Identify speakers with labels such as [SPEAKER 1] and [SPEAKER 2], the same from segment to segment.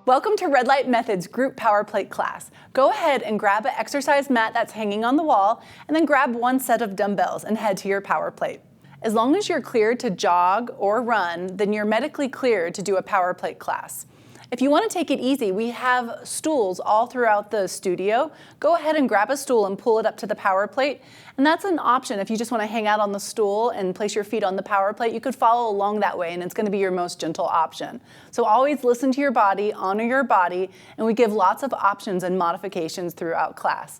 [SPEAKER 1] Welcome to Red Light Methods Group Power Plate class. Go ahead and grab an exercise mat that's hanging on the wall, and then grab one set of dumbbells and head to your power plate. As long as you're cleared to jog or run, then you're medically cleared to do a power plate class. If you want to take it easy, we have stools all throughout the studio. Go ahead and grab a stool and pull it up to the power plate. And that's an option. If you just want to hang out on the stool and place your feet on the power plate, you could follow along that way, and it's going to be your most gentle option. So always listen to your body, honor your body, and we give lots of options and modifications throughout class.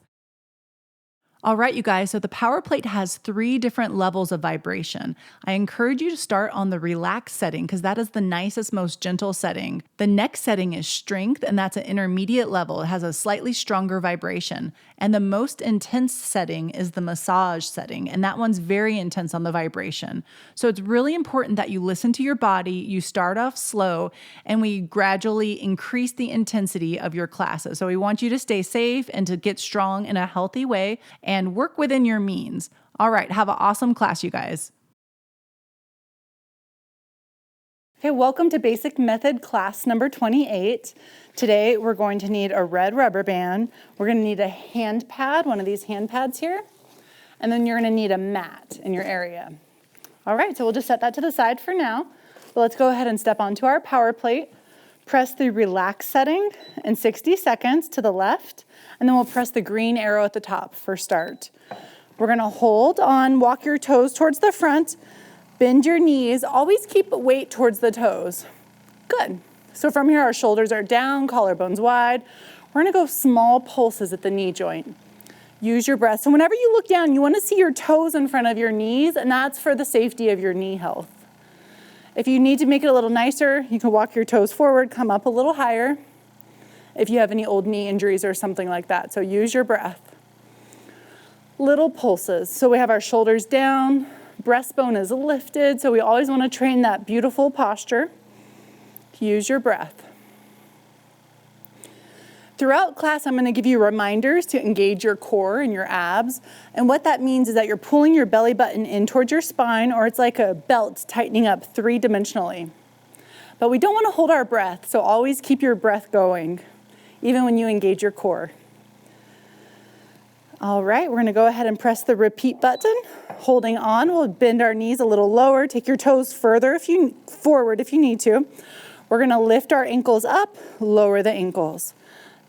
[SPEAKER 1] All right, you guys, so the power plate has 3 different levels of vibration. I encourage you to start on the relaxed setting because that is the nicest, most gentle setting. The next setting is strength, and that's an intermediate level. It has a slightly stronger vibration. And the most intense setting is the massage setting, and that one's very intense on the vibration. So it's really important that you listen to your body, you start off slow, and we gradually increase the intensity of your classes. So we want you to stay safe and to get strong in a healthy way and work within your means. All right, have an awesome class, you guys. Okay, welcome to Basic Method class number 28. Today, we're going to need a red rubber band. We're going to need a hand pad, one of these hand pads here. And then you're going to need a mat in your area. All right, so we'll just set that to the side for now. But let's go ahead and step onto our power plate. Press the relax setting in 60 seconds to the left. And then we'll press the green arrow at the top for start. We're going to hold on, walk your toes towards the front, bend your knees, always keep weight towards the toes. Good. So from here, our shoulders are down, collarbones wide. We're going to go small pulses at the knee joint. Use your breath. So whenever you look down, you want to see your toes in front of your knees, and that's for the safety of your knee health. If you need to make it a little nicer, you can walk your toes forward, come up a little higher if you have any old knee injuries or something like that. So use your breath. Little pulses. So we have our shoulders down, breastbone is lifted. So we always want to train that beautiful posture. Use your breath. Throughout class, I'm going to give you reminders to engage your core and your abs. And what that means is that you're pulling your belly button in towards your spine, or it's like a belt tightening up 3-dimensionally. But we don't want to hold our breath, so always keep your breath going, even when you engage your core. All right, we're going to go ahead and press the repeat button. Holding on, we'll bend our knees a little lower. Take your toes further forward if you need to. We're going to lift our ankles up, lower the ankles.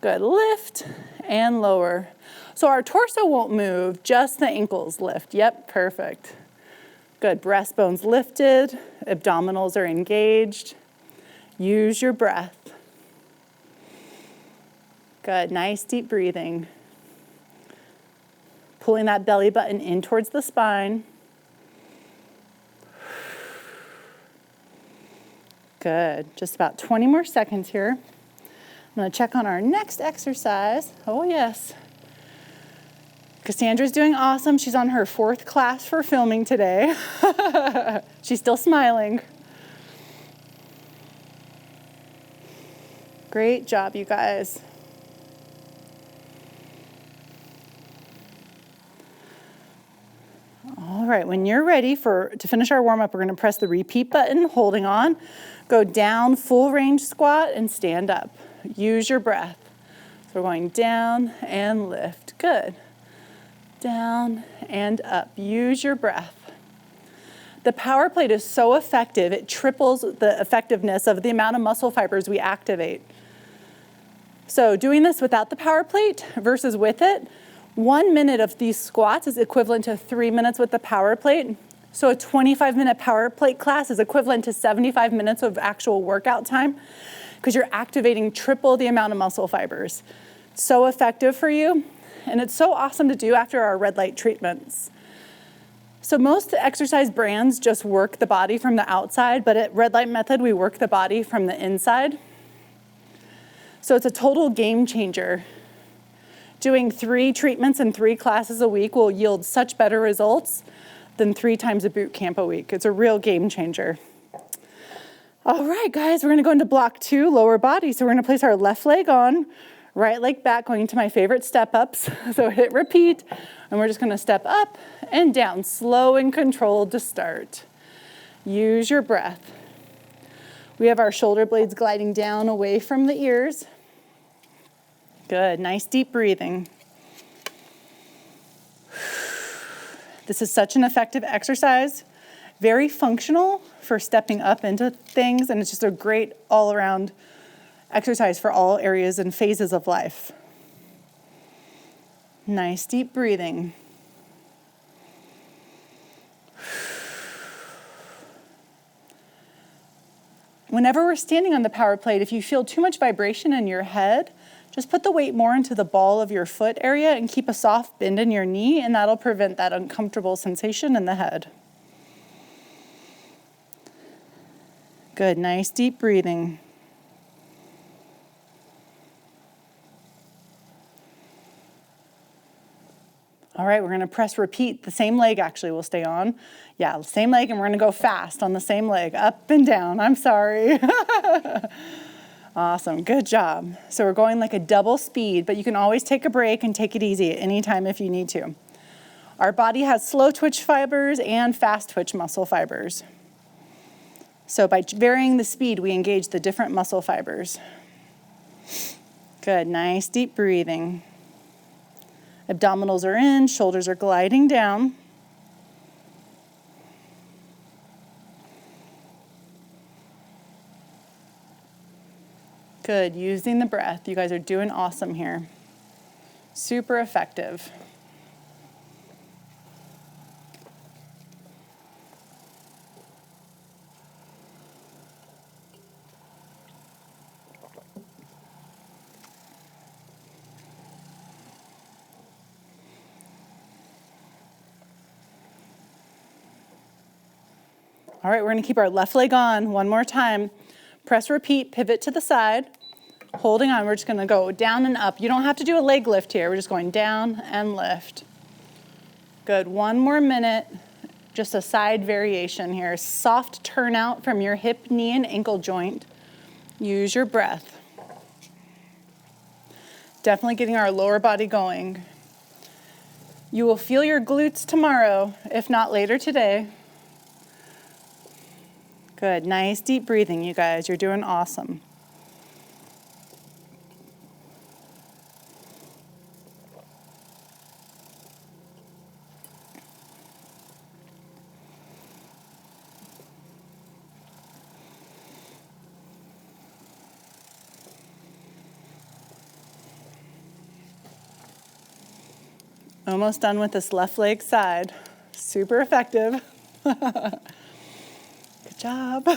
[SPEAKER 1] Good, lift and lower. So our torso won't move, just the ankles lift. Yep, perfect. Good, breastbone's lifted, abdominals are engaged. Use your breath. Good, nice deep breathing. Pulling that belly button in towards the spine. Good, just about 20 more seconds here. I'm going to check on our next exercise. Oh, yes. Cassandra's doing awesome. She's on her 4th class for filming today. She's still smiling. Great job, you guys. All right, when you're ready to finish our warm-up, we're going to press the repeat button, holding on. Go down, full range squat, and stand up. Use your breath. So we're going down and lift. Good. Down and up. Use your breath. The power plate is so effective, it triples the effectiveness of the amount of muscle fibers we activate. So doing this without the power plate versus with it, 1 minute of these squats is equivalent to 3 minutes with the power plate. So a 25-minute power plate class is equivalent to 75 minutes of actual workout time, because you're activating triple the amount of muscle fibers. So effective for you, and it's so awesome to do after our red light treatments. So most exercise brands just work the body from the outside, but at Red Light Method, we work the body from the inside. So it's a total game changer. Doing 3 treatments and 3 classes a week will yield such better results than 3 times a boot camp a week. It's a real game changer. All right, guys, we're going to go into block 2, lower body. So we're going to place our left leg on, right leg back, going into my favorite step ups. So hit repeat, and we're just going to step up and down, slow and controlled to start. Use your breath. We have our shoulder blades gliding down away from the ears. Good, nice deep breathing. This is such an effective exercise, very functional for stepping up into things, and it's just a great all-around exercise for all areas and phases of life. Nice deep breathing. Whenever we're standing on the power plate, if you feel too much vibration in your head, just put the weight more into the ball of your foot area and keep a soft bend in your knee, and that'll prevent that uncomfortable sensation in the head. Good, nice deep breathing. All right, we're gonna press repeat. The same leg actually will stay on. Yeah, same leg, and we're gonna go fast on the same leg, up and down. I'm sorry. Awesome, good job. So we're going like a double speed, but you can always take a break and take it easy at any time if you need to. Our body has slow twitch fibers and fast twitch muscle fibers. So by varying the speed, we engage the different muscle fibers. Good, nice deep breathing. Abdominals are in, shoulders are gliding down. Good, using the breath. You guys are doing awesome here. Super effective. All right, we're gonna keep our left leg on one more time. Press repeat, pivot to the side. Holding on, we're just gonna go down and up. You don't have to do a leg lift here. We're just going down and lift. Good, one more minute. Just a side variation here. Soft turnout from your hip, knee, and ankle joint. Use your breath. Definitely getting our lower body going. You will feel your glutes tomorrow, if not later today. Good, nice deep breathing, you guys. You're doing awesome. Almost done with this left leg side. Super effective. Good job.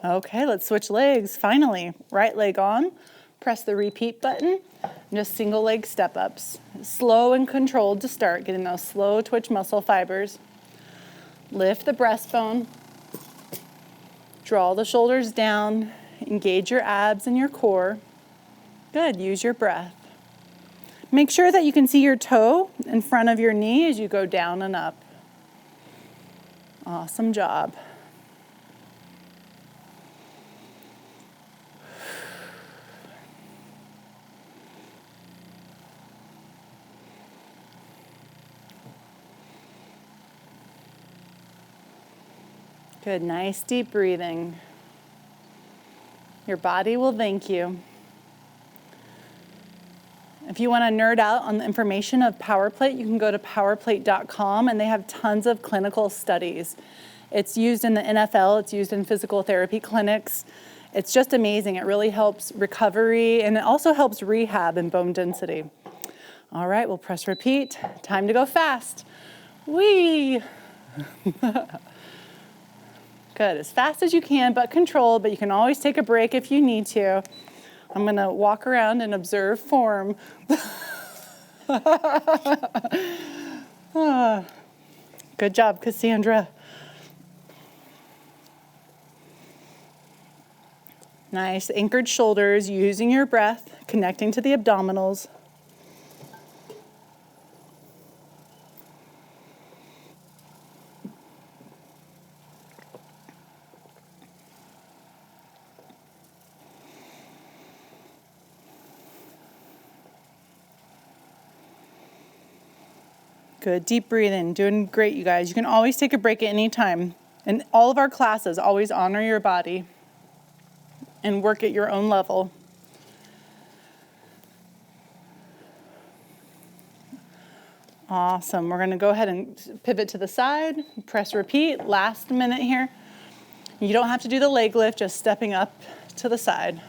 [SPEAKER 1] Okay, let's switch legs. Finally, right leg on. Press the repeat button. Just single leg step ups. Slow and controlled to start, getting those slow twitch muscle fibers. Lift the breastbone. Draw the shoulders down. Engage your abs and your core. Good, use your breath. Make sure that you can see your toe in front of your knee as you go down and up. Awesome job. Good, nice deep breathing. Your body will thank you. If you want to nerd out on the information of PowerPlate, you can go to powerplate.com, and they have tons of clinical studies. It's used in the NFL, it's used in physical therapy clinics. It's just amazing. It really helps recovery, and it also helps rehab and bone density. All right, we'll press repeat. Time to go fast. Whee! Good, as fast as you can, but controlled, but you can always take a break if you need to. I'm gonna walk around and observe form. Good job, Cassandra. Nice, anchored shoulders, using your breath, connecting to the abdominals. Good, deep breathing, doing great, you guys. You can always take a break at any time. In all of our classes, always honor your body and work at your own level. Awesome. We're going to go ahead and pivot to the side, press repeat, last minute here. You don't have to do the leg lift, just stepping up to the side.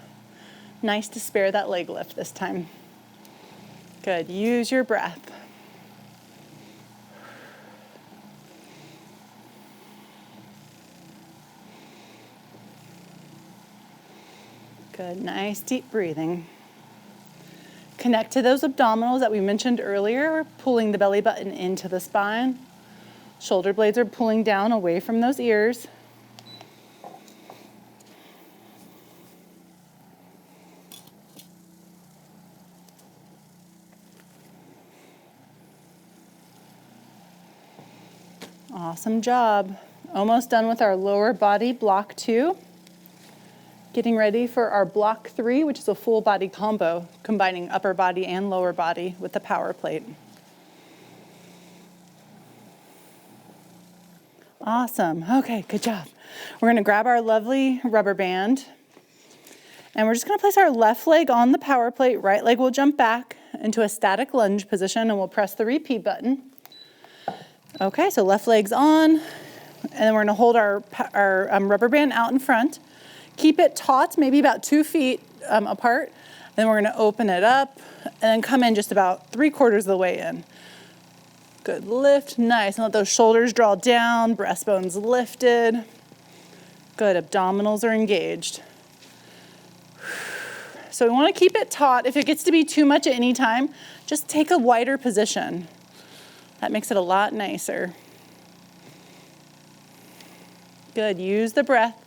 [SPEAKER 1] Nice to spare that leg lift this time. Good. Use your breath. Good. Nice deep breathing. Connect to those abdominals that we mentioned earlier, pulling the belly button into the spine. Shoulder blades are pulling down away from those ears. Awesome job. Almost done with our lower body block 2. Getting ready for our block 3, which is a full body combo, combining upper body and lower body with the power plate. Awesome. Okay, good job. We're going to grab our lovely rubber band, and we're just going to place our left leg on the power plate. Right leg will jump back into a static lunge position, and we'll press the repeat button. Okay, so left leg's on, and then we're going to hold our rubber band out in front. Keep it taut, maybe about 2 feet apart. Then we're going to open it up and then come in just about 3/4 of the way in. Good, lift, nice. And let those shoulders draw down, breastbone's lifted. Good, abdominals are engaged. So we want to keep it taut. If it gets to be too much at any time, just take a wider position. That makes it a lot nicer. Good, use the breath.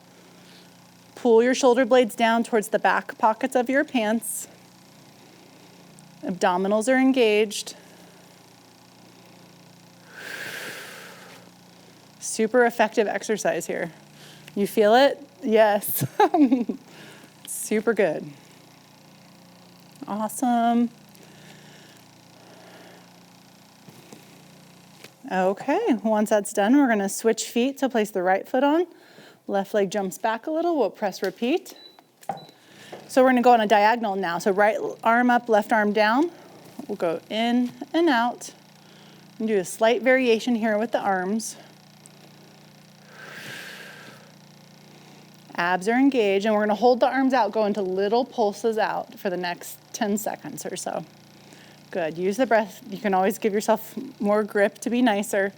[SPEAKER 1] Pull your shoulder blades down towards the back pockets of your pants. Abdominals are engaged. Super effective exercise here. You feel it? Yes. Super good. Awesome. Okay, once that's done, we're going to switch feet to place the right foot on. Left leg jumps back a little. We'll press repeat. So we're going to go on a diagonal now. So right arm up, left arm down. We'll go in and out. And do a slight variation here with the arms. Abs are engaged, and we're going to hold the arms out, go into little pulses out for the next 10 seconds or so. Good. Use the breath. You can always give yourself more grip to be nicer.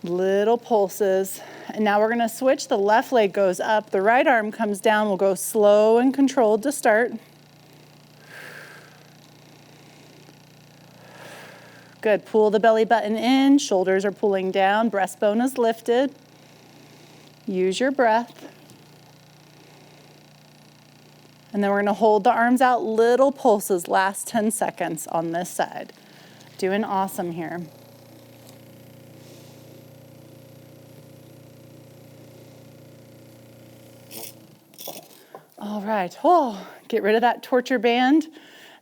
[SPEAKER 1] Little pulses. And now we're going to switch. The left leg goes up. The right arm comes down. We'll go slow and controlled to start. Good. Pull the belly button in. Shoulders are pulling down. Breastbone is lifted. Use your breath. And then we're going to hold the arms out. Little pulses. Last 10 seconds on this side. Doing awesome here. All right, get rid of that torture band,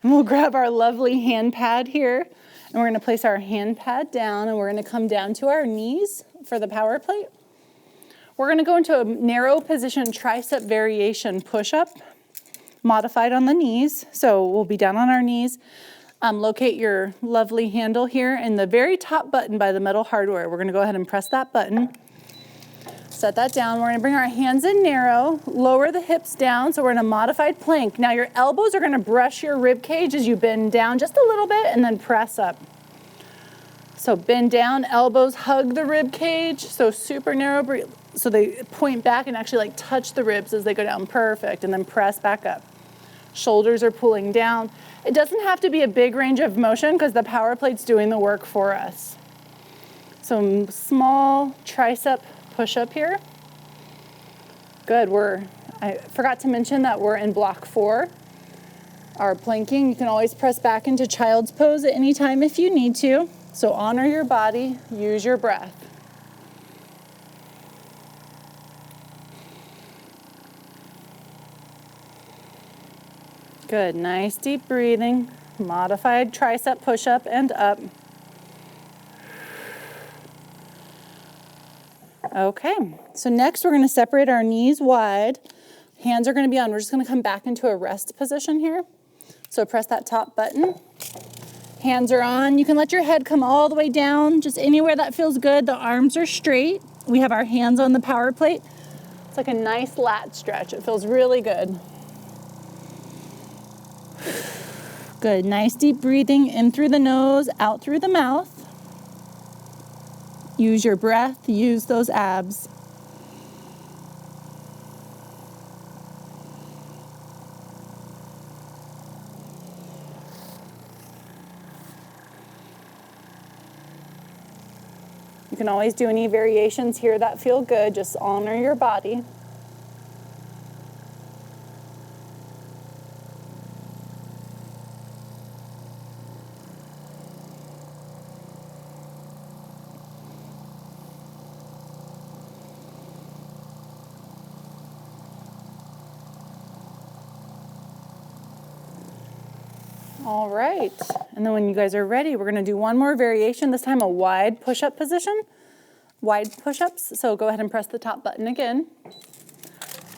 [SPEAKER 1] and we'll grab our lovely hand pad here, and we're going to place our hand pad down, and we're going to come down to our knees for the power plate. We're going to go into a narrow position tricep variation push-up, modified on the knees. So we'll be down on our knees. Locate your lovely handle here in the very top button by the metal hardware. We're going to go ahead and press that button. Set that down. We're going to bring our hands in narrow, lower the hips down, so we're in a modified plank. Now your elbows are going to brush your rib cage as you bend down just a little bit and then press up. So bend down, elbows hug the rib cage, so super narrow, so they point back and actually like touch the ribs as they go down. Perfect. And then press back up. Shoulders are pulling down. It doesn't have to be a big range of motion because the power plate's doing the work for us. So small tricep push-up here. Good. I forgot to mention that we're in block 4. Our planking, you can always press back into child's pose at any time if you need to. So honor your body, use your breath. Good. Nice deep breathing. Modified tricep push-up and up. Okay, so next we're going to separate our knees wide. Hands are going to be on. We're just going to come back into a rest position here. So press that top button. Hands are on. You can let your head come all the way down, just anywhere that feels good. The arms are straight. We have our hands on the power plate. It's like a nice lat stretch. It feels really good. Good. Nice deep breathing in through the nose, out through the mouth. Use your breath, use those abs. You can always do any variations here that feel good. Just honor your body. All right, and then when you guys are ready, we're gonna do one more variation, this time a wide push-up position. Wide push-ups, so go ahead and press the top button again.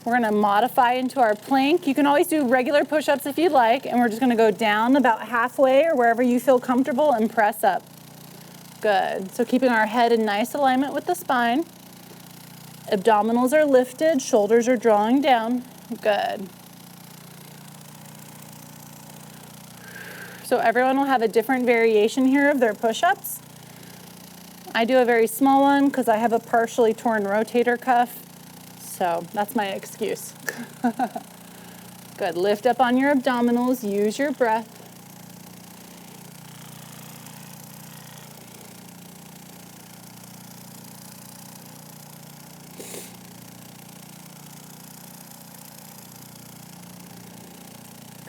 [SPEAKER 1] We're gonna modify into our plank. You can always do regular push-ups if you'd like, and we're just gonna go down about halfway or wherever you feel comfortable and press up. Good, so keeping our head in nice alignment with the spine. Abdominals are lifted, shoulders are drawing down. Good. So everyone will have a different variation here of their push-ups. I do a very small one because I have a partially torn rotator cuff, so that's my excuse. Good, lift up on your abdominals, use your breath.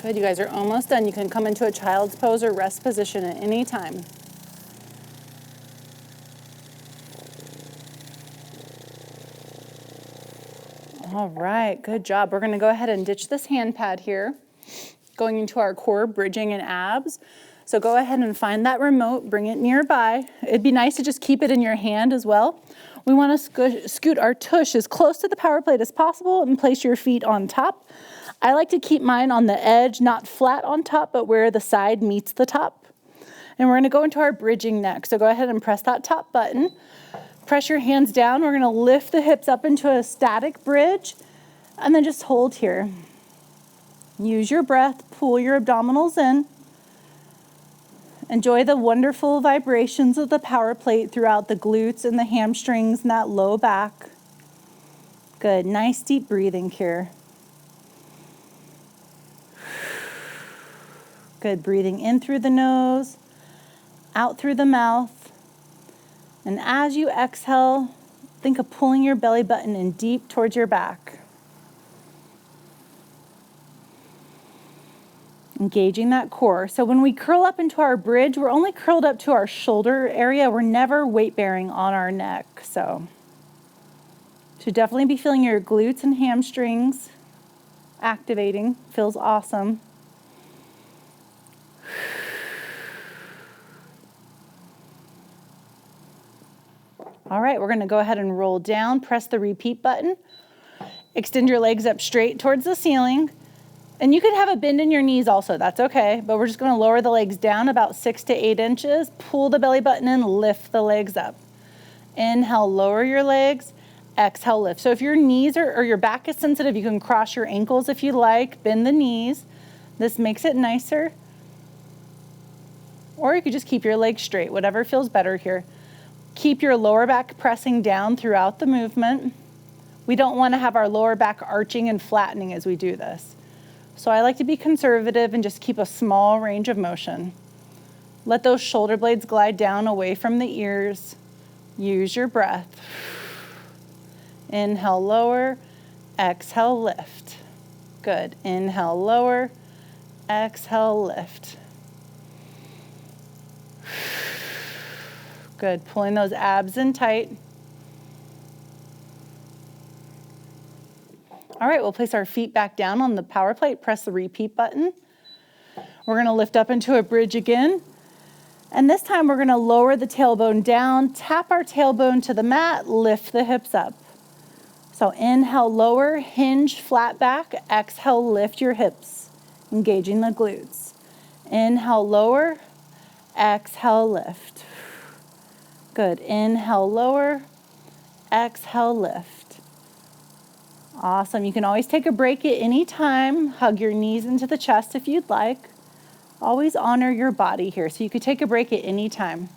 [SPEAKER 1] Good, you guys are almost done. You can come into a child's pose or rest position at any time. All right, good job. We're gonna go ahead and ditch this hand pad here, going into our core bridging and abs. So go ahead and find that remote, bring it nearby. It'd be nice to just keep it in your hand as well. We wanna scoot our tush as close to the power plate as possible and place your feet on top. I like to keep mine on the edge, not flat on top, but where the side meets the top. And we're gonna go into our bridging next. So go ahead and press that top button. Press your hands down. We're gonna lift the hips up into a static bridge and then just hold here. Use your breath, pull your abdominals in. Enjoy the wonderful vibrations of the power plate throughout the glutes and the hamstrings and that low back. Good, nice deep breathing here. Good, breathing in through the nose, out through the mouth. And as you exhale, think of pulling your belly button in deep towards your back. Engaging that core. So when we curl up into our bridge, we're only curled up to our shoulder area. We're never weight bearing on our neck. So should definitely be feeling your glutes and hamstrings activating. Feels awesome. All right, we're gonna go ahead and roll down, press the repeat button. Extend your legs up straight towards the ceiling. And you could have a bend in your knees also, that's okay. But we're just gonna lower the legs down about 6 to 8 inches, pull the belly button in, lift the legs up. Inhale, lower your legs, exhale, lift. So if your knees or your back is sensitive, you can cross your ankles if you like, bend the knees. This makes it nicer. Or you could just keep your legs straight, whatever feels better here. Keep your lower back pressing down throughout the movement. We don't want to have our lower back arching and flattening as we do this. So I like to be conservative and just keep a small range of motion. Let those shoulder blades glide down away from the ears. Use your breath. Inhale, lower, exhale, lift. Good. Inhale, lower, exhale, lift. Good, pulling those abs in tight. All right, we'll place our feet back down on the power plate, press the repeat button. We're gonna lift up into a bridge again. And this time we're gonna lower the tailbone down, tap our tailbone to the mat, lift the hips up. So inhale, lower, hinge, flat back. Exhale, lift your hips, engaging the glutes. Inhale, lower, exhale, lift. Good, inhale, lower, exhale, lift. Awesome, you can always take a break at any time. Hug your knees into the chest if you'd like. Always honor your body here, so you could take a break at any time.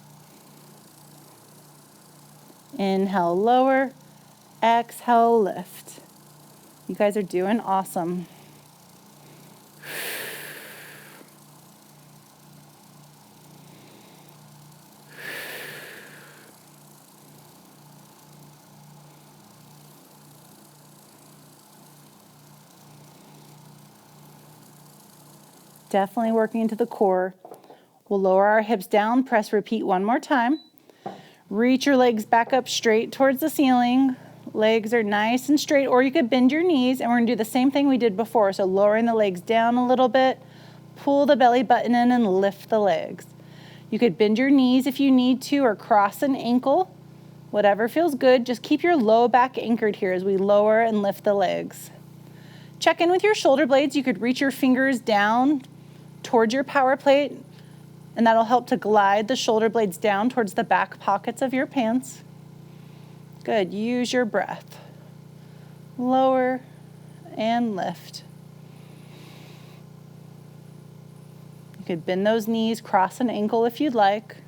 [SPEAKER 1] Inhale, lower, exhale, lift. You guys are doing awesome. Definitely working into the core. We'll lower our hips down, press repeat one more time. Reach your legs back up straight towards the ceiling. Legs are nice and straight, or you could bend your knees, and we're gonna do the same thing we did before. So lowering the legs down a little bit, pull the belly button in and lift the legs. You could bend your knees if you need to, or cross an ankle. Whatever feels good. Just keep your low back anchored here as we lower and lift the legs. Check in with your shoulder blades. You could reach your fingers down towards your power plate, and that'll help to glide the shoulder blades down towards the back pockets of your pants. Good, use your breath. Lower and lift. You could bend those knees, cross an ankle if you'd like.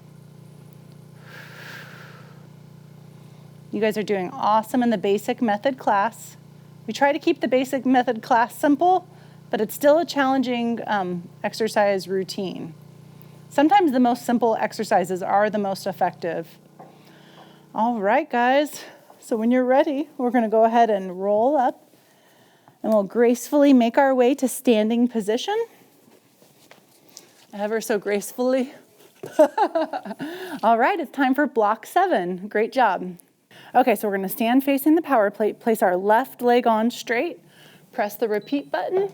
[SPEAKER 1] You guys are doing awesome in the basic method class. We try to keep the basic method class simple, but it's still a challenging exercise routine. Sometimes the most simple exercises are the most effective. All right, guys. So when you're ready, we're gonna go ahead and roll up, and we'll gracefully make our way to standing position. Ever so gracefully. All right, it's time for block 7. Great job. Okay, so we're gonna stand facing the power plate, place our left leg on straight, press the repeat button,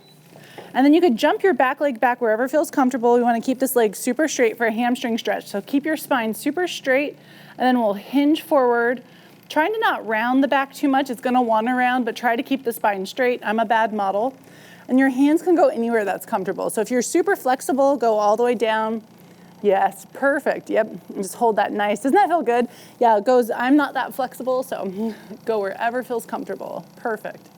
[SPEAKER 1] and then you could jump your back leg back wherever feels comfortable. We want to keep this leg super straight for a hamstring stretch. So keep your spine super straight, and then we'll hinge forward, trying to not round the back too much. It's going to want to round, but try to keep the spine straight. I'm a bad model. And your hands can go anywhere that's comfortable. So if you're super flexible, go all the way down. Yes, perfect. Yep, and just hold that nice. Doesn't that feel good? Yeah, it goes. I'm not that flexible, so go wherever feels comfortable. Perfect.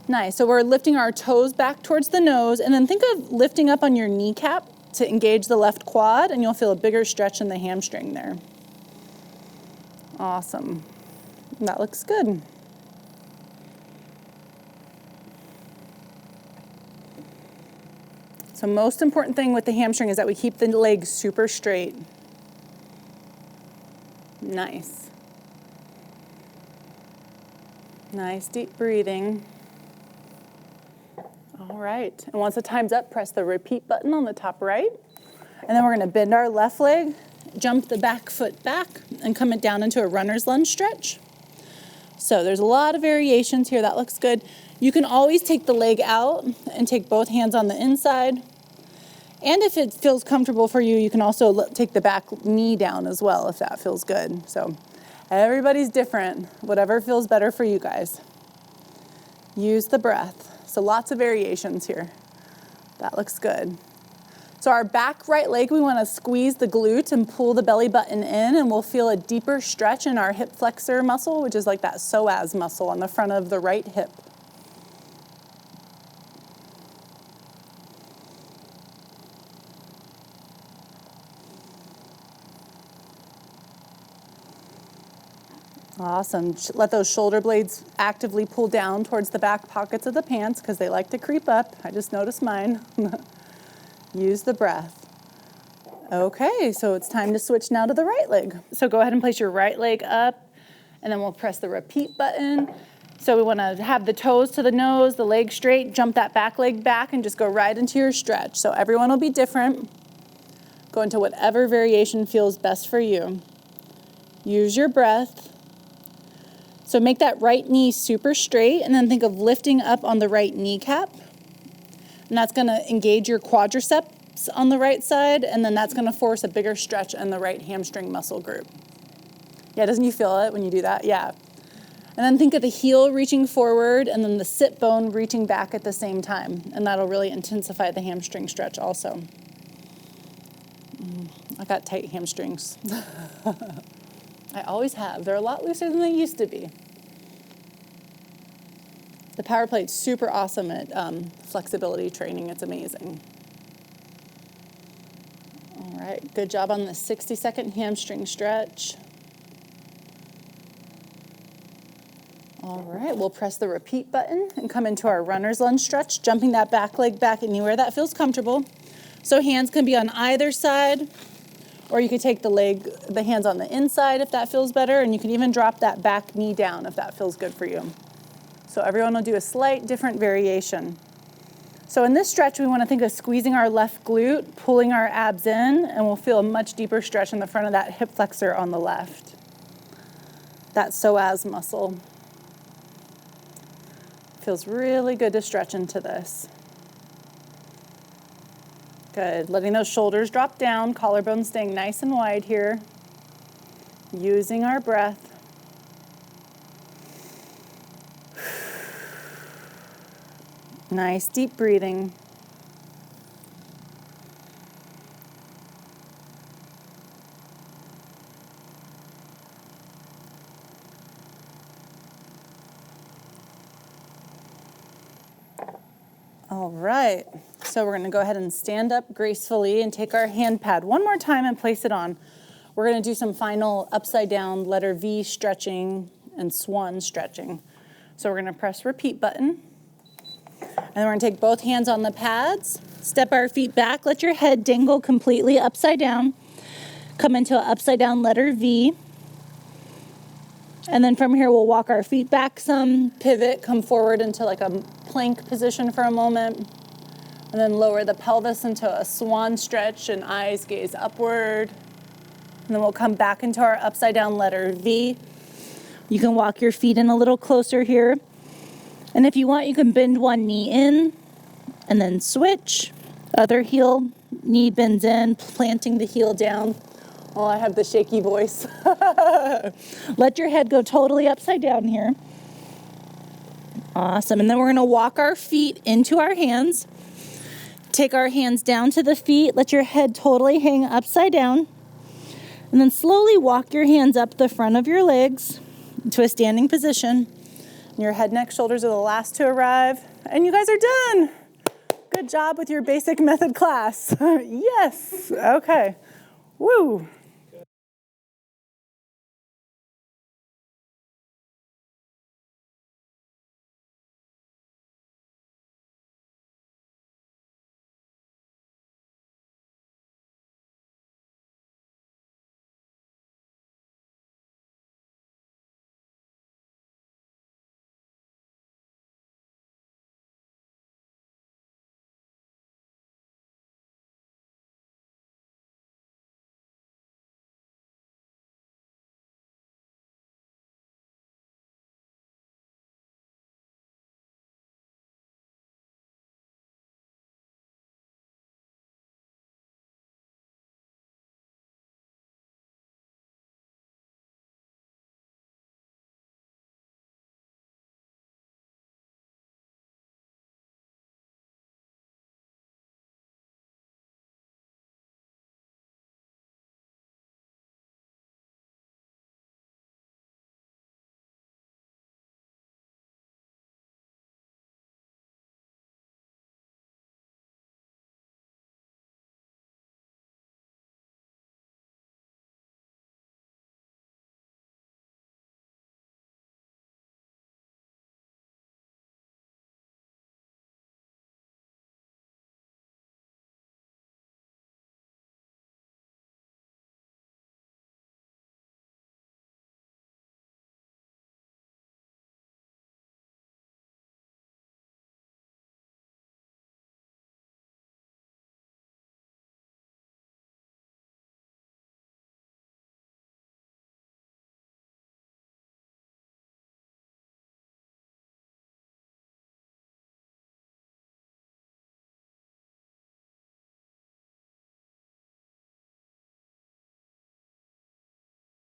[SPEAKER 1] Nice, so we're lifting our toes back towards the nose, and then think of lifting up on your kneecap to engage the left quad, and you'll feel a bigger stretch in the hamstring there. Awesome, that looks good. So most important thing with the hamstring is that we keep the legs super straight. Nice. Nice deep breathing. All right, and once the time's up, press the repeat button on the top right. And then we're gonna bend our left leg, jump the back foot back, and come it down into a runner's lunge stretch. So there's a lot of variations here. That looks good. You can always take the leg out and take both hands on the inside. And if it feels comfortable for you, you can also take the back knee down as well if that feels good. So everybody's different, whatever feels better for you guys. Use the breath. So lots of variations here. That looks good. So our back right leg, we want to squeeze the glute and pull the belly button in, and we'll feel a deeper stretch in our hip flexor muscle, which is like that psoas muscle on the front of the right hip. Awesome. Let those shoulder blades actively pull down towards the back pockets of the pants because they like to creep up. I just noticed mine. Use the breath. Okay, so it's time to switch now to the right leg. So go ahead and place your right leg up, and then we'll press the repeat button. So we want to have the toes to the nose, the leg straight, jump that back leg back, and just go right into your stretch. So everyone will be different. Go into whatever variation feels best for you. Use your breath. So make that right knee super straight, and then think of lifting up on the right kneecap. And that's going to engage your quadricep traps on the right side, and then that's gonna force a bigger stretch in the right hamstring muscle group. Yeah, doesn't you feel it when you do that? Yeah. And then think of the heel reaching forward and then the sit bone reaching back at the same time. And that'll really intensify the hamstring stretch also. I got tight hamstrings. I always have. They're a lot looser than they used to be. The power plate's super awesome at flexibility training. It's amazing. All right, good job on the 60-second hamstring stretch. All right, we'll press the repeat button and come into our runner's lunge stretch, jumping that back leg back anywhere that feels comfortable. So hands can be on either side, or you could take the hands on the inside if that feels better, and you can even drop that back knee down if that feels good for you. So everyone will do a slight different variation. So in this stretch, we want to think of squeezing our left glute, pulling our abs in, and we'll feel a much deeper stretch in the front of that hip flexor on the left. That psoas muscle. Feels really good to stretch into this. Good, letting those shoulders drop down, collarbone staying nice and wide here. Using our breath. Nice deep breathing. All right, so we're going to go ahead and stand up gracefully and take our hand pad one more time and place it on. We're going to do some final upside down letter V stretching and swan stretching. So we're going to press repeat button. And then we're going to take both hands on the pads, step our feet back, let your head dangle completely upside down, come into an upside down letter V. And then from here, we'll walk our feet back some, pivot, come forward into like a plank position for a moment, and then lower the pelvis into a swan stretch and eyes gaze upward. And then we'll come back into our upside down letter V. You can walk your feet in a little closer here. And if you want, you can bend one knee in and then switch. Other heel, knee bends in, planting the heel down. Oh, I have the shaky voice. Let your head go totally upside down here. Awesome. And then we're going to walk our feet into our hands. Take our hands down to the feet. Let your head totally hang upside down. And then slowly walk your hands up the front of your legs to a standing position. Your head, neck, shoulders are the last to arrive. And you guys are done. Good job with your basic method class. Yes. Okay. Woo.